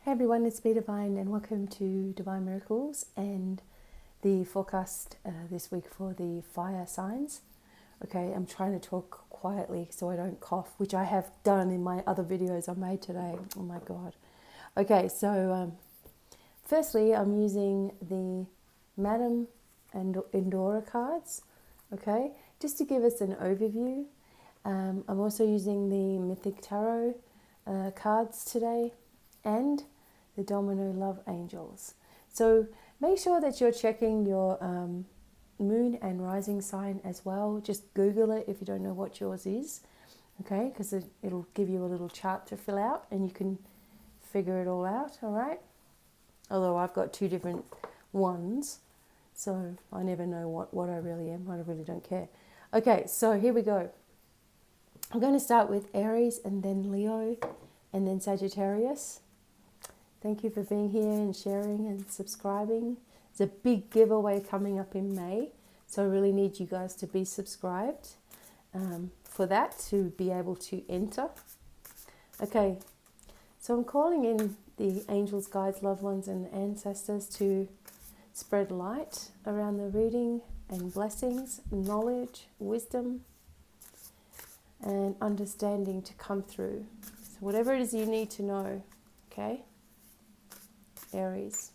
Hey everyone, it's BDevine and welcome to Divine Miracles and the forecast this week for the fire signs. Okay, I'm trying to talk quietly so I don't cough, which I have done in my other videos I made today. Oh my God. Okay, so firstly, I'm using the Madame and Endora cards, okay, just to give us an overview. I'm also using the Mythic Tarot cards today and the Domino Love Angels. So make sure that you're checking your moon and rising sign as well. Just Google it if you don't know what yours is, okay, because it'll give you a little chart to fill out and you can figure it all out, all right? Although I've got two different ones, so I never know what I really am. I really don't care. Okay, so here we go. I'm going to start with Aries and then Leo and then Sagittarius. Thank you for being here and sharing and subscribing. There's a big giveaway coming up in May, so I really need you guys to be subscribed for that to be able to enter. Okay, so I'm calling in the angels, guides, loved ones and ancestors to spread light around the reading and blessings, knowledge, wisdom and understanding to come through. So whatever it is you need to know, okay? Aries.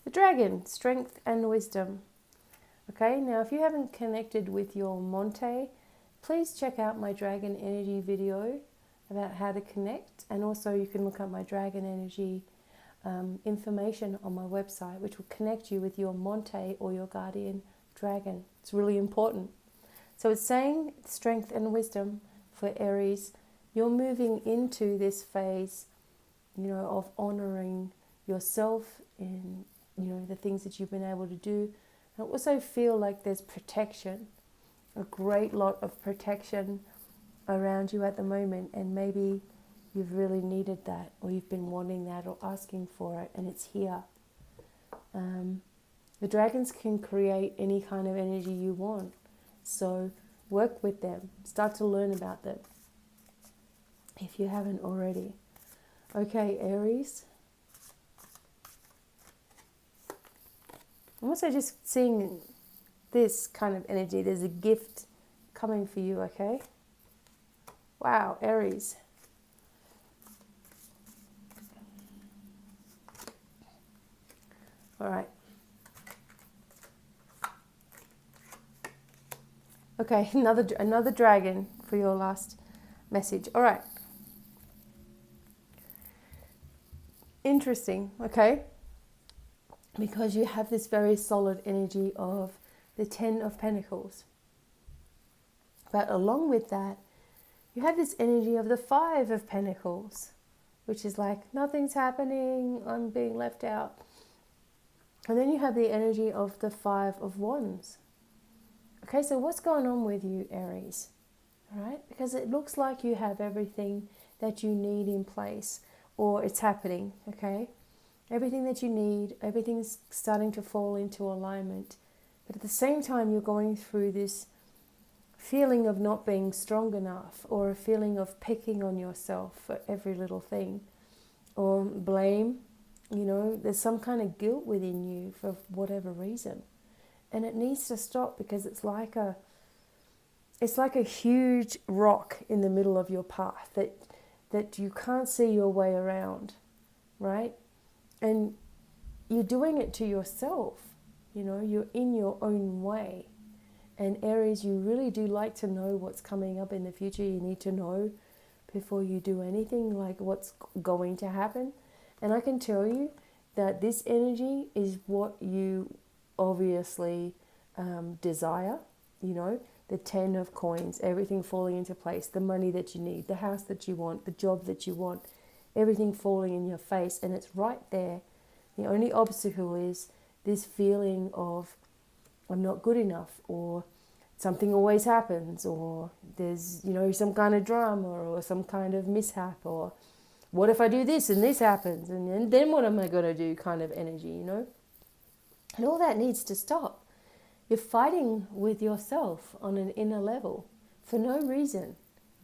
The dragon, strength and wisdom. Okay, now if you haven't connected with your Monte, please check out my dragon energy video about how to connect, and also you can look up my dragon energy information on my website, which will connect you with your Monte or your guardian dragon. It's really important. So it's saying strength and wisdom for Aries. You're moving into this phase, you know, of honoring yourself and, you know, the things that you've been able to do. I also feel like there's protection, a great lot of protection around you at the moment, and maybe you've really needed that, or you've been wanting that or asking for it, and it's here. The dragons can create any kind of energy you want, so work with them. Start to learn about them if you haven't already. Okay, Aries. I'm also just seeing this kind of energy. There's a gift coming for you, okay? Wow, Aries. All right. Okay, another dragon for your last message. All right. Interesting, okay? Because you have this very solid energy of the 10 of Pentacles. But along with that, you have this energy of the 5 of Pentacles, which is like, nothing's happening, I'm being left out. And then you have the energy of the 5 of Wands. Okay, so what's going on with you, Aries? All right, because it looks like you have everything that you need in place, or it's happening, okay? Everything that you need, everything's starting to fall into alignment. But at the same time, you're going through this feeling of not being strong enough, or a feeling of picking on yourself for every little thing, or blame. You know, there's some kind of guilt within you for whatever reason. And it needs to stop, because it's like a huge rock in the middle of your path that you can't see your way around, right? And you're doing it to yourself, you know, you're in your own way. And Aries, you really do like to know what's coming up in the future. You need to know before you do anything, like what's going to happen. And I can tell you that this energy is what you obviously desire, you know, the 10 of coins, everything falling into place, the money that you need, the house that you want, the job that you want, everything falling in your face, and it's right there. The only obstacle is this feeling of I'm not good enough, or something always happens, or there's, you know, some kind of drama or some kind of mishap, or what if I do this and this happens, and then what am I going to do kind of energy, you know? And all that needs to stop. You're fighting with yourself on an inner level for no reason,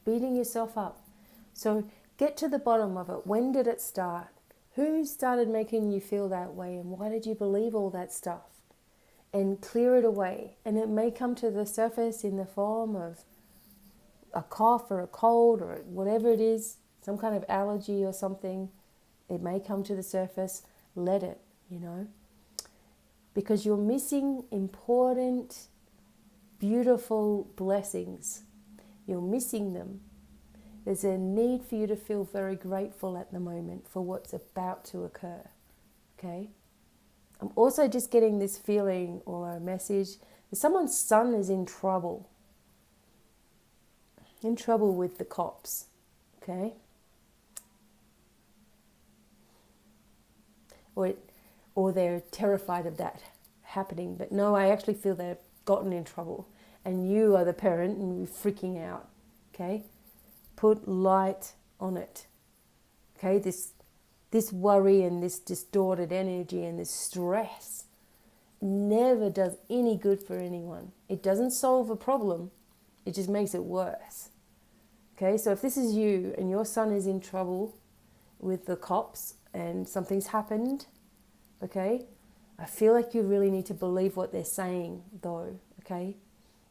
beating yourself up. So Get to the bottom of it. When did it start? Who started making you feel that way, and why did you believe all that stuff? And clear it away. And it may come to the surface in the form of a cough or a cold or whatever it is, some kind of allergy or something. It may come to the surface. Let it, because you're missing important, beautiful blessings. You're missing them. There's a need for you to feel very grateful at the moment for what's about to occur, okay? I'm also just getting this feeling or a message that someone's son is in trouble with the cops, okay? Or they're terrified of that happening. But no, I actually feel they've gotten in trouble and you are the parent and you're freaking out, okay? Put light on it, okay? This worry and this distorted energy and this stress never does any good for anyone. It doesn't solve a problem. It just makes it worse, okay? So if this is you and your son is in trouble with the cops and something's happened, okay, I feel like you really need to believe what they're saying though, okay?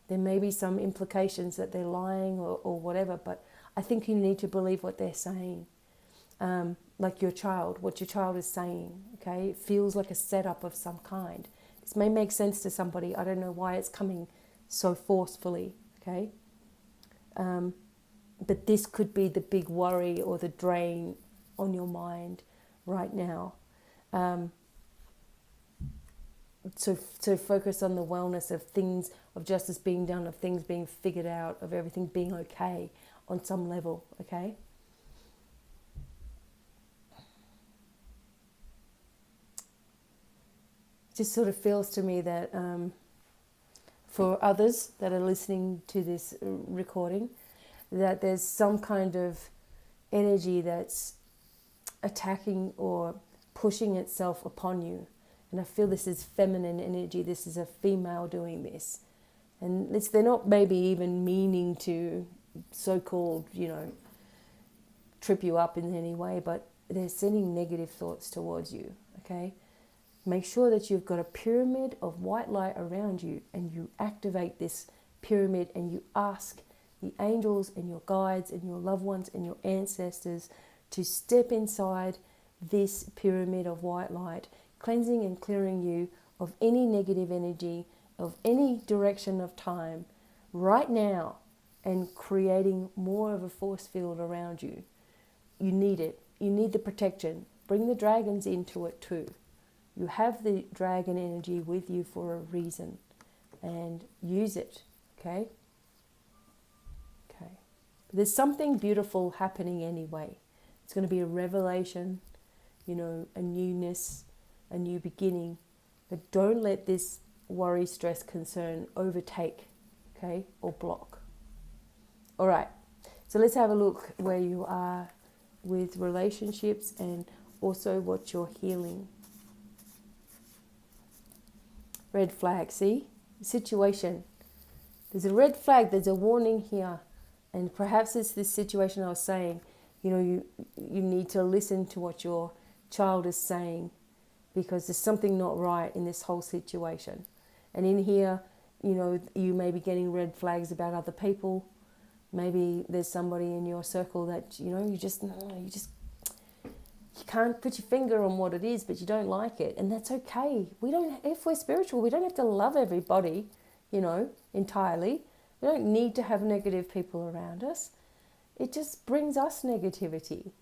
There may be some implications that they're lying or whatever, but I think you need to believe what they're saying. Like what your child is saying, okay? It feels like a setup of some kind. This may make sense to somebody. I don't know why it's coming so forcefully, okay? But this could be the big worry or the drain on your mind right now. So focus on the wellness of things, of justice being done, of things being figured out, of everything being okay on some level, okay? It just sort of feels to me that for others that are listening to this recording, that there's some kind of energy that's attacking or pushing itself upon you. And I feel this is feminine energy. This is a female doing this. And they're not maybe even meaning to so-called, trip you up in any way, but they're sending negative thoughts towards you, okay? Make sure that you've got a pyramid of white light around you and you activate this pyramid and you ask the angels and your guides and your loved ones and your ancestors to step inside this pyramid of white light, cleansing and clearing you of any negative energy, of any direction of time right now, and creating more of a force field around you. You need it. You need the protection. Bring the dragons into it too. You have the dragon energy with you for a reason, and use it, okay? Okay. There's something beautiful happening anyway. It's going to be a revelation, a newness, a new beginning. But don't let this worry, stress, concern overtake, okay, or block. All right, so let's have a look where you are with relationships and also what you're healing. Red flag, see? Situation. There's a red flag, there's a warning here. And perhaps it's this situation I was saying, you need to listen to what your child is saying, because there's something not right in this whole situation. And in here, you may be getting red flags about other people. Maybe there's somebody in your circle that, you can't put your finger on what it is, but you don't like it. And that's okay. If we're spiritual, we don't have to love everybody, entirely. We don't need to have negative people around us. It just brings us negativity.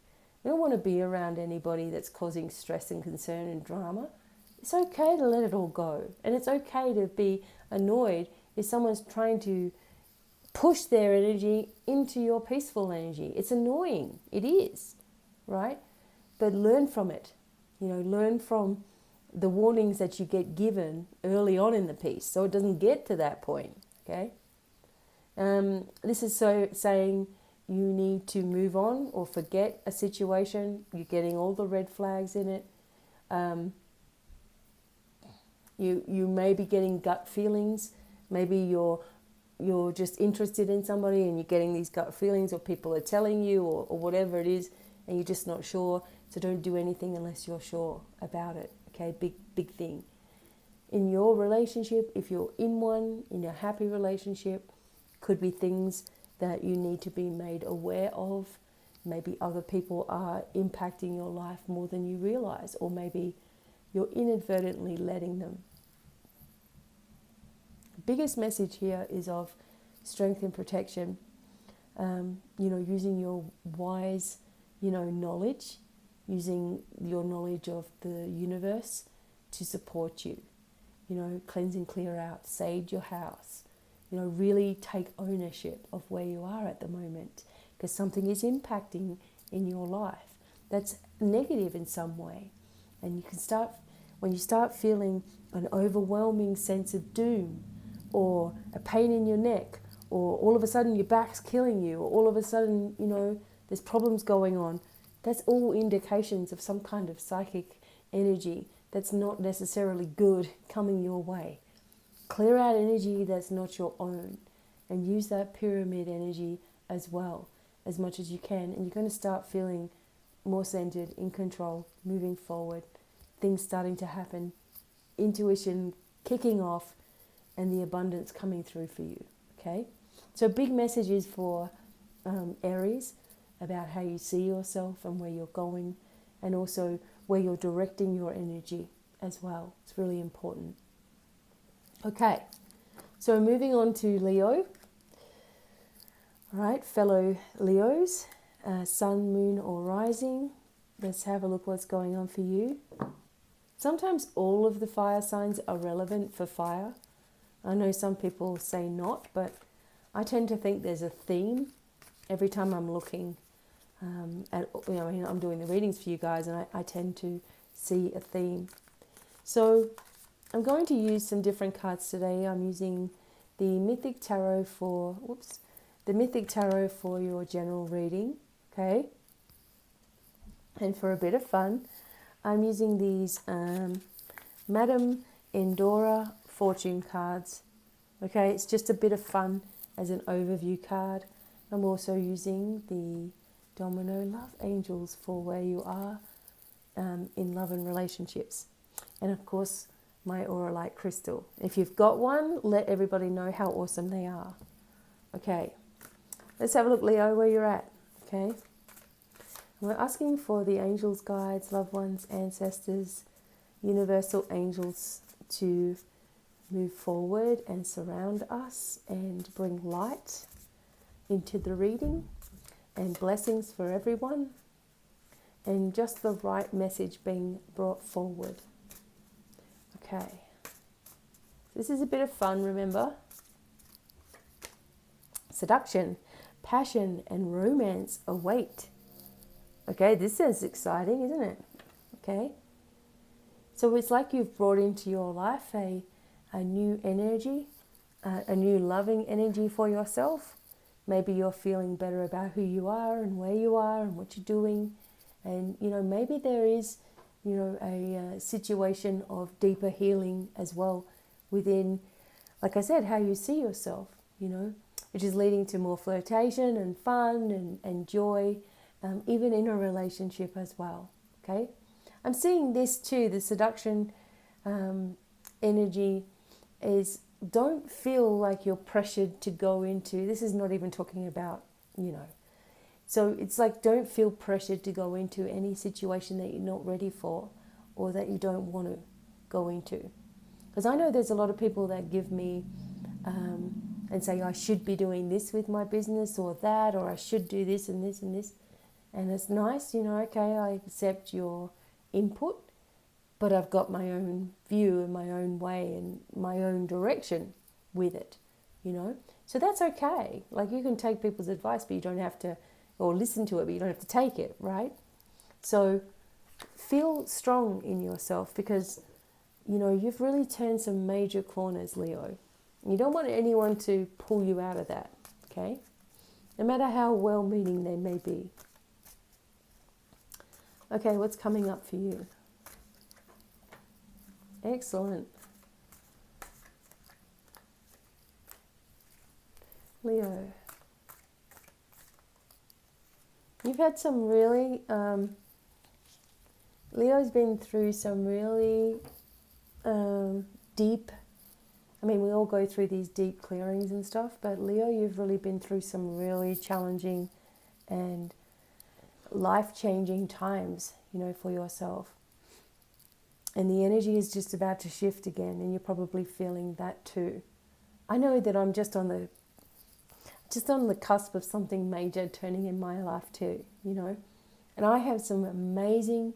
We don't want to be around anybody that's causing stress and concern and drama. It's okay to let it all go. And it's okay to be annoyed if someone's trying to push their energy into your peaceful energy. It's annoying. It is, right? But learn from it. Learn from the warnings that you get given early on in the piece so it doesn't get to that point, okay? This is saying you need to move on or forget a situation. You're getting all the red flags in it. You may be getting gut feelings. Maybe you're you're just interested in somebody and you're getting these gut feelings, or people are telling you, or whatever it is, and you're just not sure. So don't do anything unless you're sure about it. Okay, big thing. In your relationship, if you're in one, in a happy relationship, could be things that you need to be made aware of. Maybe other people are impacting your life more than you realize, or maybe you're inadvertently letting them. The biggest message here is of strength and protection. Using your wise, knowledge, using your knowledge of the universe to support you. Cleanse and clear out, sage your house. Really take ownership of where you are at the moment, because something is impacting in your life that's negative in some way. And you can start, when you start feeling an overwhelming sense of doom, or a pain in your neck, or all of a sudden your back's killing you, or all of a sudden, there's problems going on, that's all indications of some kind of psychic energy that's not necessarily good coming your way. Clear out energy that's not your own, and use that pyramid energy as well, as much as you can. And you're going to start feeling more centered, in control, moving forward, things starting to happen, intuition kicking off, and the abundance coming through for you. Okay? So big messages for Aries about how you see yourself and where you're going, and also where you're directing your energy as well. It's really important. Okay, so moving on to Leo. All right, fellow Leos, sun, moon, or rising. Let's have a look what's going on for you. Sometimes all of the fire signs are relevant for fire. I know some people say not, but I tend to think there's a theme every time I'm looking I'm doing the readings for you guys, and I tend to see a theme. So I'm going to use some different cards today. I'm using the Mythic Tarot for your general reading, okay? And for a bit of fun, I'm using these Madame Endora fortune cards, okay? It's just a bit of fun as an overview card. I'm also using the Domino Love Angels for where you are in love and relationships. And of course, my Aura Light Crystal. If you've got one, let everybody know how awesome they are. Okay, let's have a look, Leo, where you're at. Okay, we're asking for the angels, guides, loved ones, ancestors, universal angels to move forward and surround us and bring light into the reading, and blessings for everyone, and just the right message being brought forward. Okay, this is a bit of fun, remember? Seduction, passion, and romance await. Okay, this is exciting, isn't it? Okay, so it's like you've brought into your life a new energy, a new loving energy for yourself. Maybe you're feeling better about who you are and where you are and what you're doing. And, maybe there is, a situation of deeper healing as well within, like I said, how you see yourself, which is leading to more flirtation and fun and joy, even in a relationship as well, okay? I'm seeing this too, the seduction energy is, don't feel like you're pressured to go into, this is not even talking about, so it's like, don't feel pressured to go into any situation that you're not ready for or that you don't want to go into. Because I know there's a lot of people that give me and say, I should be doing this with my business or that, or I should do this and this and this. And it's nice, okay, I accept your input, but I've got my own view and my own way and my own direction with it, So that's okay. Like, you can take people's advice, but you don't have to, or listen to it, but you don't have to take it, right? So feel strong in yourself, because, you've really turned some major corners, Leo. You don't want anyone to pull you out of that, okay? No matter how well-meaning they may be. Okay, what's coming up for you? Excellent. had some really, Leo's been through some really deep, I mean, we all go through these deep clearings and stuff, but Leo, you've really been through some really challenging and life-changing times, for yourself. And the energy is just about to shift again, and you're probably feeling that too. I know that I'm just on the cusp of something major turning in my life too, And I have some amazing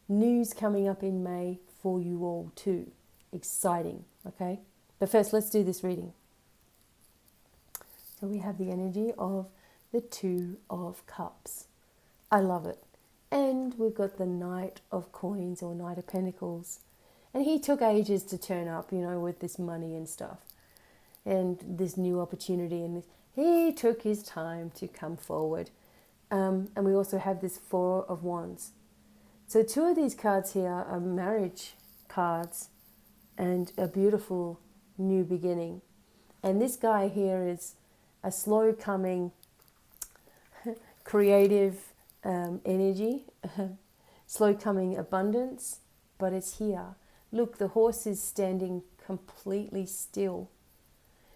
news coming up in May for you all too. Exciting, okay? But first, let's do this reading. So we have the energy of the Two of Cups. I love it. And we've got the Knight of Coins or Knight of Pentacles. And he took ages to turn up, with this money and stuff. And this new opportunity. And he took his time to come forward. And we also have this Four of Wands. So two of these cards here are marriage cards and a beautiful new beginning. And this guy here is a slow coming, creative energy, slow coming abundance, but it's here. Look, the horse is standing completely still.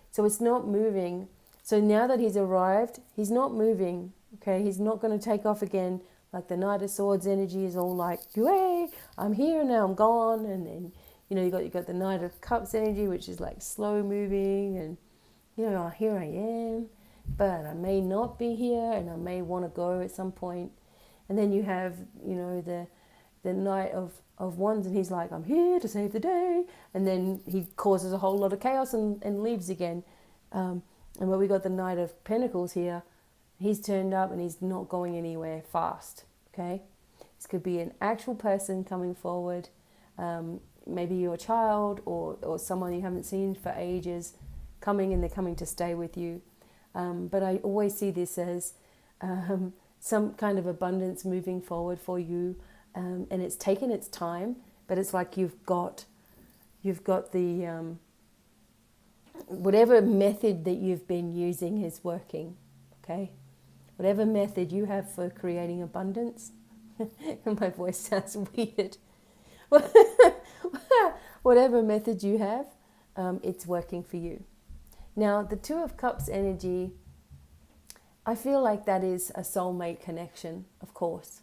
So it's not moving. So now that he's arrived, he's not moving. Okay, he's not going to take off again. Like the Knight of Swords energy is all like, hey, I'm here now, I'm gone. And then, you got the Knight of Cups energy, which is like slow moving. And, here I am. But I may not be here and I may want to go at some point. And then you have, the Knight of Wands, and he's like, I'm here to save the day. And then he causes a whole lot of chaos and leaves again. And when we got the Knight of Pentacles here, he's turned up and he's not going anywhere fast, okay? This could be an actual person coming forward, maybe your child or someone you haven't seen for ages coming, and they're coming to stay with you. But I always see this as some kind of abundance moving forward for you, and it's taken its time, but it's like you've got the whatever method that you've been using is working, okay? Whatever method you have for creating abundance, and my voice sounds weird. Whatever method you have, it's working for you. Now, the Two of Cups energy, I feel like that is a soulmate connection, of course.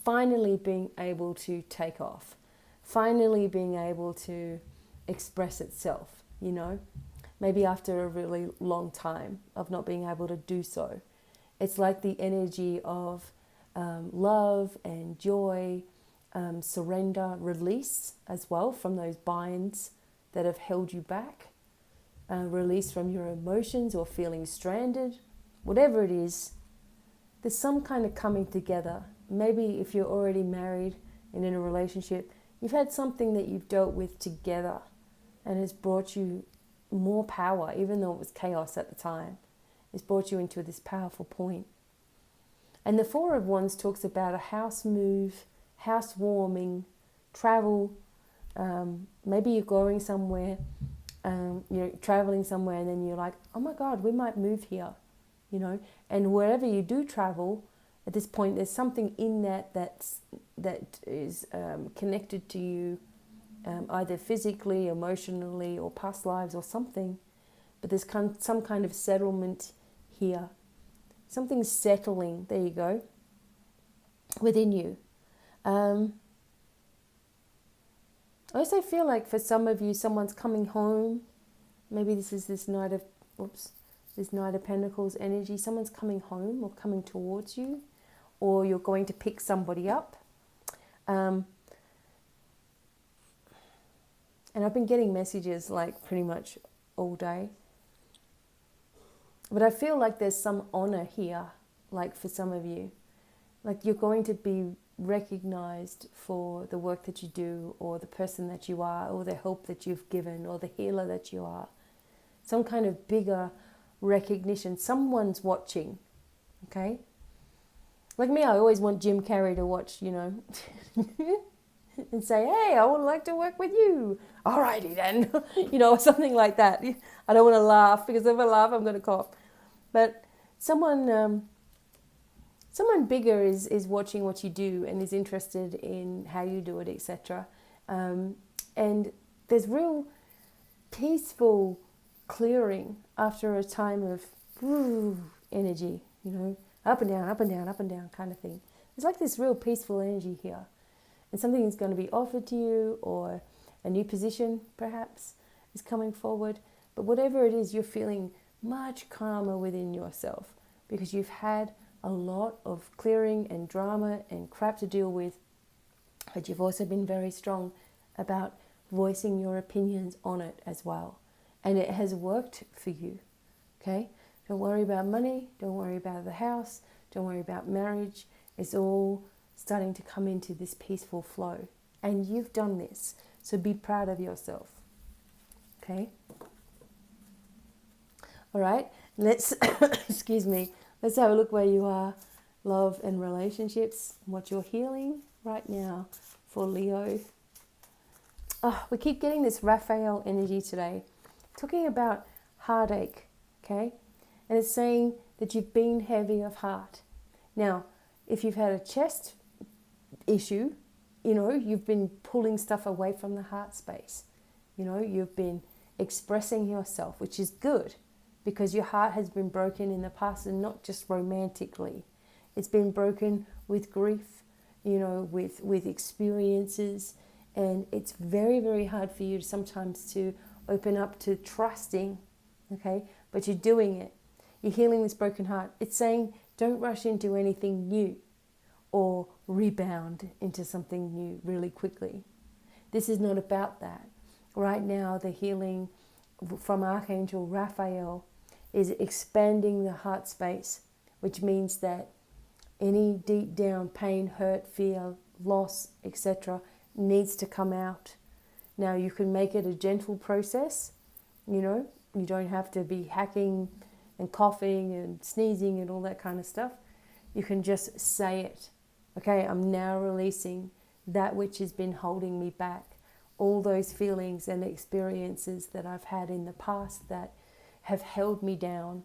Finally being able to take off. Finally being able to express itself, Maybe after a really long time of not being able to do so. It's like the energy of love and joy, surrender, release as well from those binds that have held you back. Release from your emotions or feeling stranded. Whatever it is, there's some kind of coming together. Maybe if you're already married and in a relationship, you've had something that you've dealt with together and has brought you more power, even though it was chaos at the time. It's brought you into this powerful point. And the Four of Wands talks about a house move, housewarming, travel. Maybe you're going somewhere, traveling somewhere, and then you're like, oh my God, we might move here, And wherever you do travel, at this point, there's something in that is connected to you, either physically, emotionally, or past lives or something. But there's some kind of settlement here. Something's settling, there you go, within you. I also feel like for some of you, someone's coming home. Maybe this is this Knight of Pentacles energy. Someone's coming home or coming towards you, or you're going to pick somebody up. And I've been getting messages like pretty much all day. But I feel like there's some honor here, like for some of you. Like you're going to be recognized for the work that you do, or the person that you are, or the help that you've given, or the healer that you are. Some kind of bigger recognition. Someone's watching, okay? Like me, I always want Jim Carrey to watch, and say, hey, I would like to work with you. Alrighty then, or something like that. I don't want to laugh, because if I laugh, I'm going to cough. But someone someone bigger is watching what you do and is interested in how you do it, etc. And there's real peaceful clearing after a time of energy, up and down, up and down, up and down kind of thing. There's like this real peaceful energy here. And something is going to be offered to you, or a new position perhaps is coming forward. But whatever it is, you're feeling much calmer within yourself because you've had a lot of clearing and drama and crap to deal with. But you've also been very strong about voicing your opinions on it as well. And it has worked for you, okay? Don't worry about money. Don't worry about the house. Don't worry about marriage. It's all starting to come into this peaceful flow. And you've done this. So be proud of yourself, okay? All right, let's, excuse me, let's have a look where you are, love and relationships, what you're healing right now for Leo. Oh, we keep getting this Raphael energy today, talking about heartache, okay? And it's saying that you've been heavy of heart. Now, if you've had a chest issue, you've been pulling stuff away from the heart space. You've been expressing yourself, which is good because your heart has been broken in the past, and not just romantically. It's been broken with grief, with experiences. And it's very, very hard for you sometimes to open up to trusting, okay? But you're doing it. You're healing this broken heart. It's saying don't rush into anything new or rebound into something new really quickly. This is not about that. Right now, the healing from Archangel Raphael is expanding the heart space, which means that any deep down pain, hurt, fear, loss, etc. needs to come out. Now, you can make it a gentle process. You don't have to be hacking and coughing and sneezing and all that kind of stuff. You can just say it. Okay, I'm now releasing that which has been holding me back. All those feelings and experiences that I've had in the past that have held me down,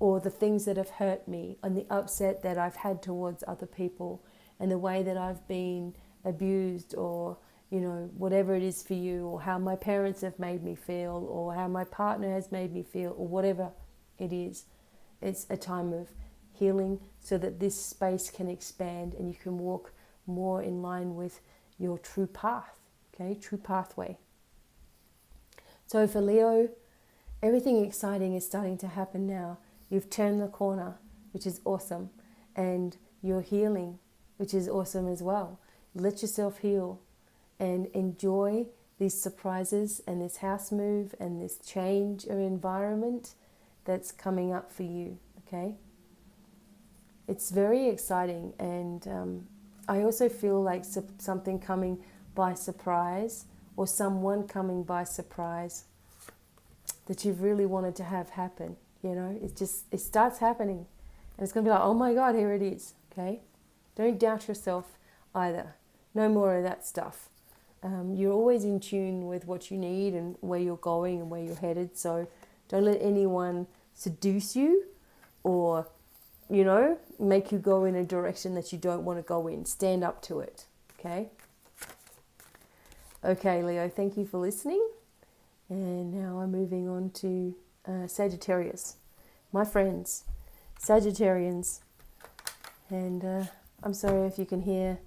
or the things that have hurt me, and the upset that I've had towards other people, and the way that I've been abused, or whatever it is for you, or how my parents have made me feel, or how my partner has made me feel, or whatever it is. It's a time of healing so that this space can expand and you can walk more in line with your true path, okay? True pathway. So for Leo, everything exciting is starting to happen now. You've turned the corner, which is awesome. And you're healing, which is awesome as well. Let yourself heal and enjoy these surprises and this house move and this change of environment that's coming up for you, okay? It's very exciting, and I also feel like something coming by surprise, or someone coming by surprise that you've really wanted to have happen. It starts happening, and it's going to be like, oh my God, here it is, okay? Don't doubt yourself either. No more of that stuff. You're always in tune with what you need and where you're going and where you're headed, so don't let anyone seduce you or make you go in a direction that you don't want to go in. Stand up to it, okay? Okay, Leo, thank you for listening. And now I'm moving on to Sagittarius. My friends, Sagittarians. And I'm sorry if you can hear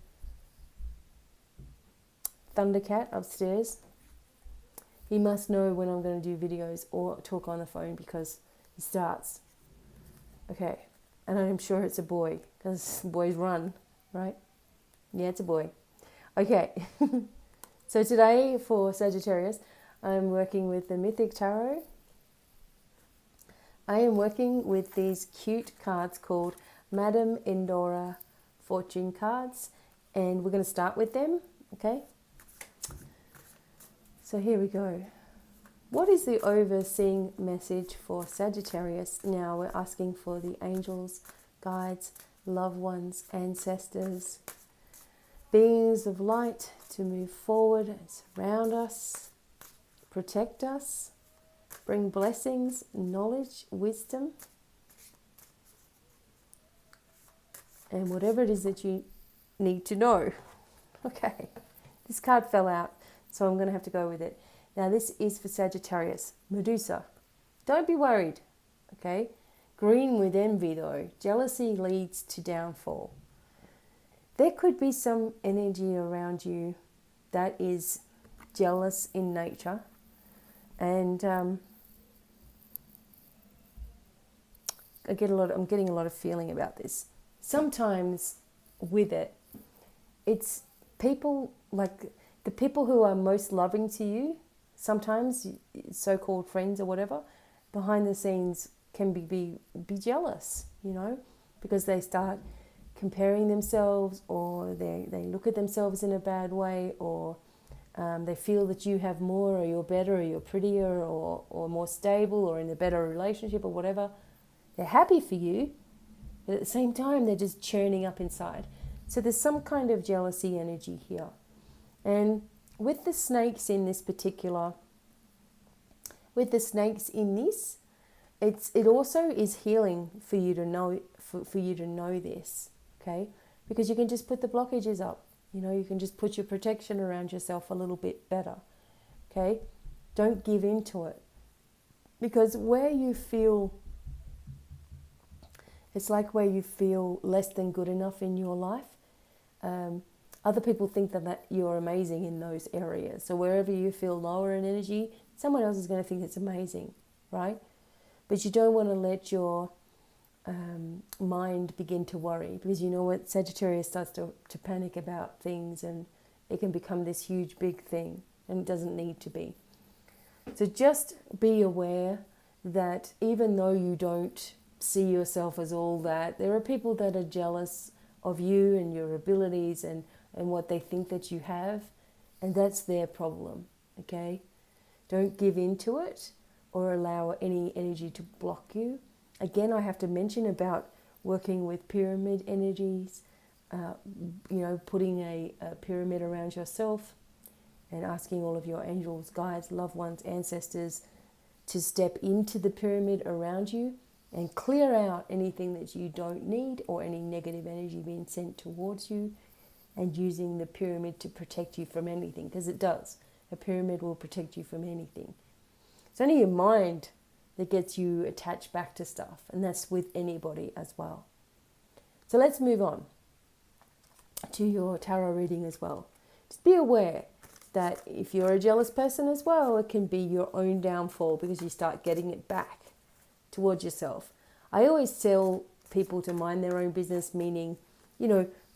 Thundercat upstairs. He must know when I'm going to do videos or talk on the phone because he starts. Okay. And I'm sure it's a boy, because boys run, right? Yeah, it's a boy. Okay. So today for Sagittarius, I'm working with the Mythic Tarot. I am working with these cute cards called Madame Indora Fortune cards. And we're going to start with them, okay? So here we go. What is the overseeing message for Sagittarius? Now we're asking for the angels, guides, loved ones, ancestors, beings of light to move forward and surround us, protect us, bring blessings, knowledge, wisdom, and whatever it is that you need to know. Okay, this card fell out, so I'm going to have to go with it. Now this is for Sagittarius, Medusa. Don't be worried, okay? Green with envy though. Jealousy leads to downfall. There could be some energy around you that is jealous in nature, and I'm getting a lot of feeling about this. Sometimes with it, it's people like the people who are most loving to you, sometimes so-called friends or whatever, behind the scenes can be jealous, because they start comparing themselves, or they look at themselves in a bad way, or they feel that you have more, or you're better, or you're prettier, or more stable, or in a better relationship, or whatever. They're happy for you, but at the same time, they're just churning up inside. So there's some kind of jealousy energy here. And with the snakes in this, it also is healing for you to know, for you to know this, okay? Because you can just put the blockages up. You can just put your protection around yourself a little bit better, okay? Don't give in to it. Because where you feel less than good enough in your life, other people think that you're amazing in those areas. So wherever you feel lower in energy, someone else is going to think it's amazing, right? But you don't want to let your mind begin to worry, because you know what, Sagittarius starts to panic about things, and it can become this huge big thing, and it doesn't need to be. So just be aware that even though you don't see yourself as all that, there are people that are jealous of you and your abilities and what they think that you have, and that's their problem, okay? Don't give in to it or allow any energy to block you. Again, I have to mention about working with pyramid energies, putting a pyramid around yourself and asking all of your angels, guides, loved ones, ancestors to step into the pyramid around you and clear out anything that you don't need, or any negative energy being sent towards you, and using the pyramid to protect you from anything, because it does. A pyramid will protect you from anything. It's only your mind that gets you attached back to stuff, and that's with anybody as well. So let's move on to your tarot reading as well. Just be aware that if you're a jealous person as well, it can be your own downfall, because you start getting it back towards yourself. I always tell people to mind their own business, meaning,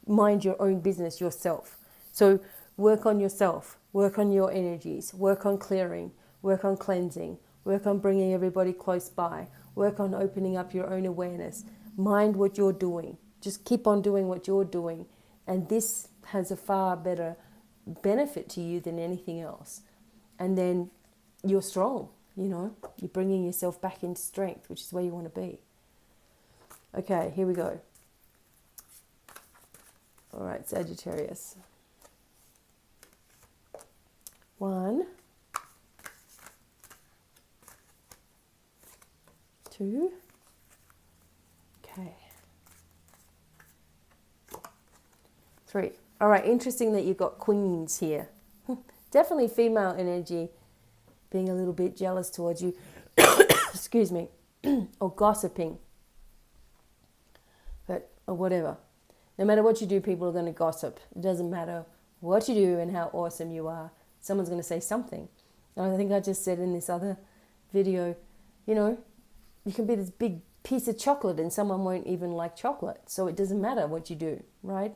mind your own business yourself. So work on yourself, work on your energies, work on clearing, work on cleansing, work on bringing everybody close by, work on opening up your own awareness. Mind what you're doing. Just keep on doing what you're doing. And this has a far better benefit to you than anything else. And then you're strong, you're bringing yourself back into strength, which is where you want to be. Okay, here we go. All right, Sagittarius. 1, 2. Okay. 3. All right, interesting that you've got queens here. Definitely female energy being a little bit jealous towards you. Excuse me. Or gossiping. Or whatever. No matter what you do, people are going to gossip. It doesn't matter what you do and how awesome you are. Someone's going to say something. And I think I just said in this other video, you can be this big piece of chocolate and someone won't even like chocolate. So it doesn't matter what you do, right?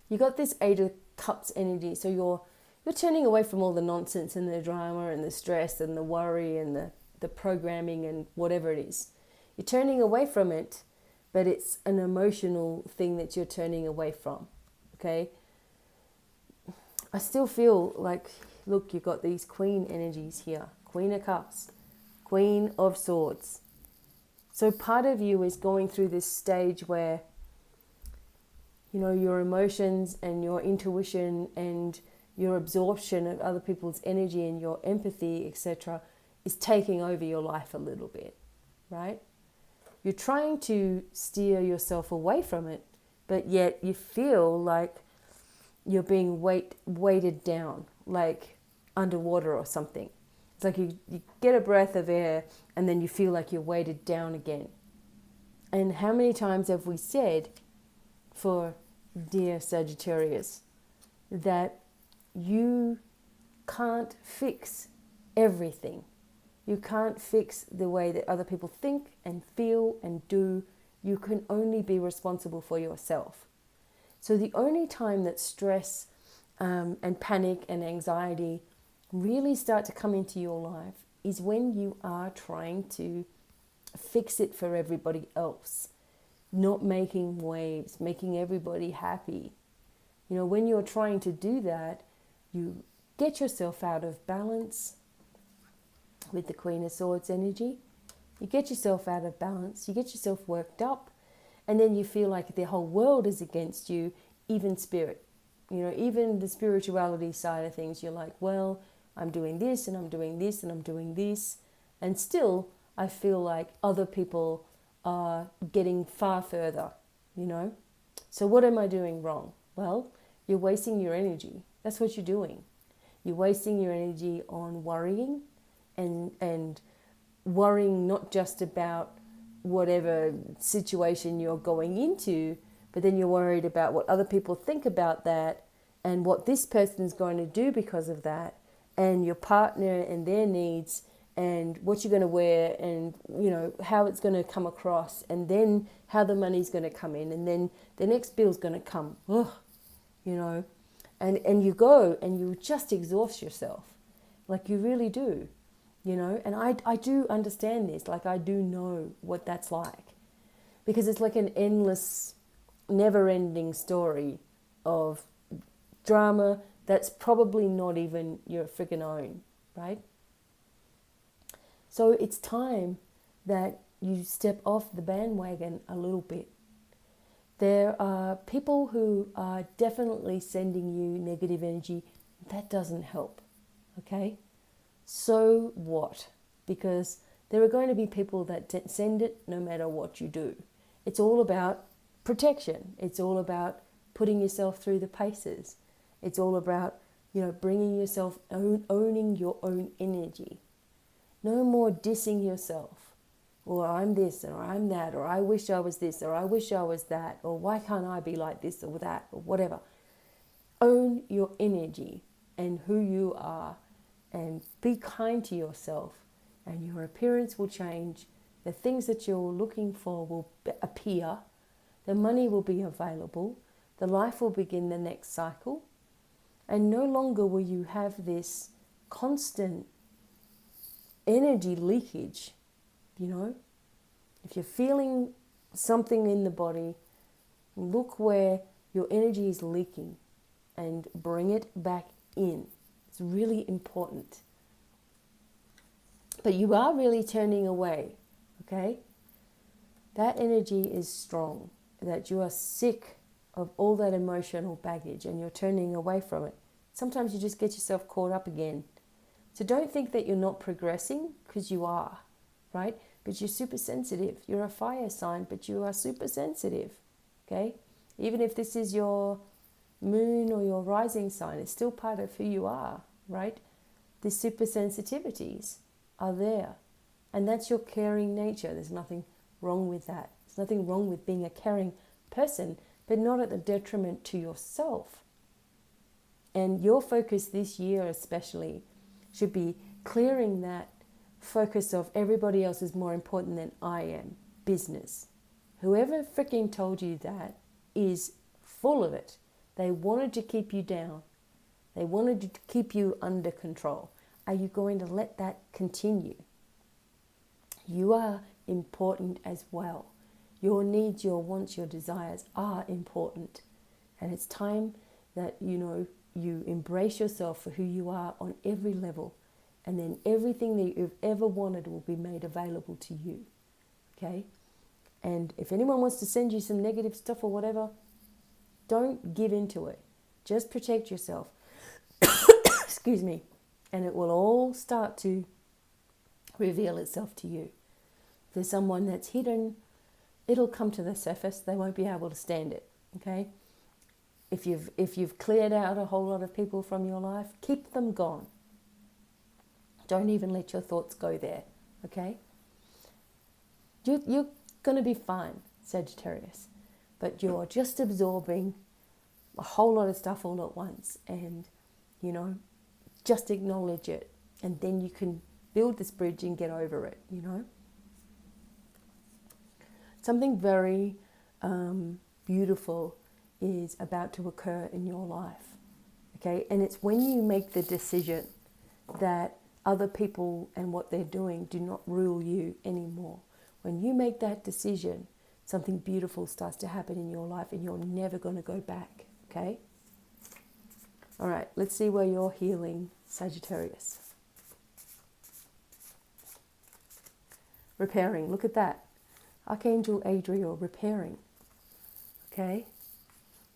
You got this 8 of Cups energy. So you're turning away from all the nonsense and the drama and the stress and the worry and the programming and whatever it is. You're turning away from it, but it's an emotional thing that you're turning away from, okay? I still feel like, look, you've got these queen energies here. Queen of Cups, Queen of Swords. So part of you is going through this stage where, your emotions and your intuition and your absorption of other people's energy and your empathy, etc., is taking over your life a little bit, right? you're trying to steer yourself away from it, but yet you feel like you're being weighted down, like underwater or something. It's like you get a breath of air and then you feel like you're weighted down again. And how many times have we said, for dear Sagittarius, that you can't fix everything. You can't fix the way that other people think and feel and do. You can only be responsible for yourself. So the only time that stress and panic and anxiety really start to come into your life is when you are trying to fix it for everybody else, not making waves, making everybody happy. You know, when you're trying to do that, you get yourself out of balance with the Queen of Swords energy. You get yourself out of balance, you get yourself worked up, and then you feel like the whole world is against you, even spirit. You know, even the spirituality side of things, you're like, well, I'm doing this and I'm doing this and I'm doing this. And still, I feel like other people are getting far further, you know. So what am I doing wrong? Well, you're wasting your energy. That's what you're doing. You're wasting your energy on worrying and worrying not just about whatever situation you're going into, but then you're worried about what other people think about that and what this person's going to do because of that, and your partner and their needs and what you're going to wear and, you know, how it's going to come across, and then how the money's going to come in, and then the next bill's going to come. Ugh, you know, and you go and you just exhaust yourself. Like you really do, you know. And I do understand this. Like I do know what that's like, because it's like an endless, never-ending story of drama that's probably not even your freaking own, right? So it's time that you step off the bandwagon a little bit. There are people who are definitely sending you negative energy. That doesn't help, okay? So what? Because there are going to be people that send it no matter what you do. It's all about protection. It's all about putting yourself through the paces. It's all about, you know, bringing yourself, owning your own energy. No more dissing yourself, or I'm this, or I'm that, or I wish I was this, or I wish I was that, or why can't I be like this or that, or whatever. Own your energy and who you are, and be kind to yourself, and your appearance will change. The things that you're looking for will appear. The money will be available. The life will begin the next cycle. And no longer will you have this constant energy leakage, you know. If you're feeling something in the body, look where your energy is leaking and bring it back in. It's really important. But you are really turning away, okay? That energy is strong, that you are sick of all that emotional baggage and you're turning away from it. Sometimes you just get yourself caught up again. So don't think that you're not progressing, because you are, right? But you're super sensitive. You're a fire sign, but you are super sensitive, okay? Even if this is your moon or your rising sign, it's still part of who you are, right? The super sensitivities are there. And that's your caring nature. There's nothing wrong with that. There's nothing wrong with being a caring person, but not at the detriment to yourself. And your focus this year especially should be clearing that focus of everybody else is more important than I am. Business. Whoever freaking told you that is full of it. They wanted to keep you down. They wanted to keep you under control. Are you going to let that continue? You are important as well. Your needs, your wants, your desires are important. And it's time that, you know, you embrace yourself for who you are on every level. And then everything that you've ever wanted will be made available to you. Okay? And if anyone wants to send you some negative stuff or whatever, don't give into it. Just protect yourself. Excuse me. And it will all start to reveal itself to you. If there's someone that's hidden it'll come to the surface. They won't be able to stand it, okay? If you've cleared out a whole lot of people from your life, keep them gone. Don't even let your thoughts go there, okay? You're going to be fine, Sagittarius, but you're just absorbing a whole lot of stuff all at once, and, you know, just acknowledge it, and then you can build this bridge and get over it, you know. Something very beautiful is about to occur in your life, okay? And it's when you make the decision that other people and what they're doing do not rule you anymore. When you make that decision, something beautiful starts to happen in your life, and you're never going to go back, okay? All right, let's see where you're healing, Sagittarius. Repairing, look at that. Archangel Adriel, repairing, okay?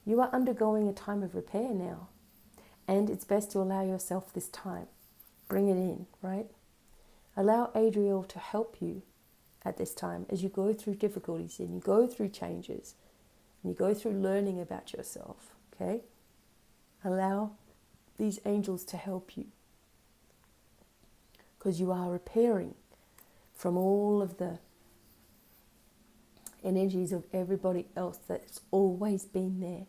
You are undergoing a time of repair now, and it's best to allow yourself this time. Bring it in, right? Allow Adriel to help you at this time as you go through difficulties and you go through changes and you go through learning about yourself, okay? Allow these angels to help you, because you are repairing from all of the energies of everybody else that's always been there.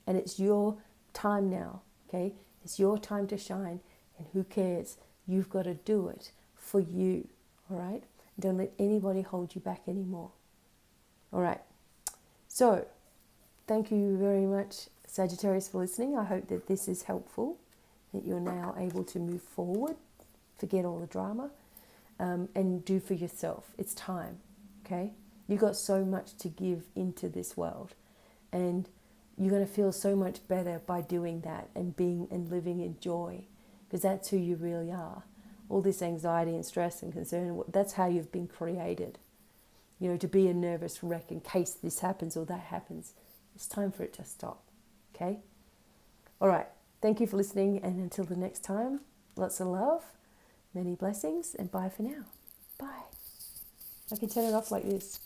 And it's your time now, okay? It's your time to shine, and who cares? You've got to do it for you, all right? Don't let anybody hold you back anymore. All right. So, thank you very much, Sagittarius, for listening. I hope that this is helpful, that you're now able to move forward, forget all the drama, and do for yourself. It's time, okay? You've got so much to give into this world, and you're going to feel so much better by doing that and being and living in joy, because that's who you really are. All this anxiety and stress and concern, that's how you've been created. You know, to be a nervous wreck in case this happens or that happens. It's time for it to stop, okay? All right, thank you for listening, and until the next time, lots of love, many blessings, and bye for now. Bye. I can turn it off like this.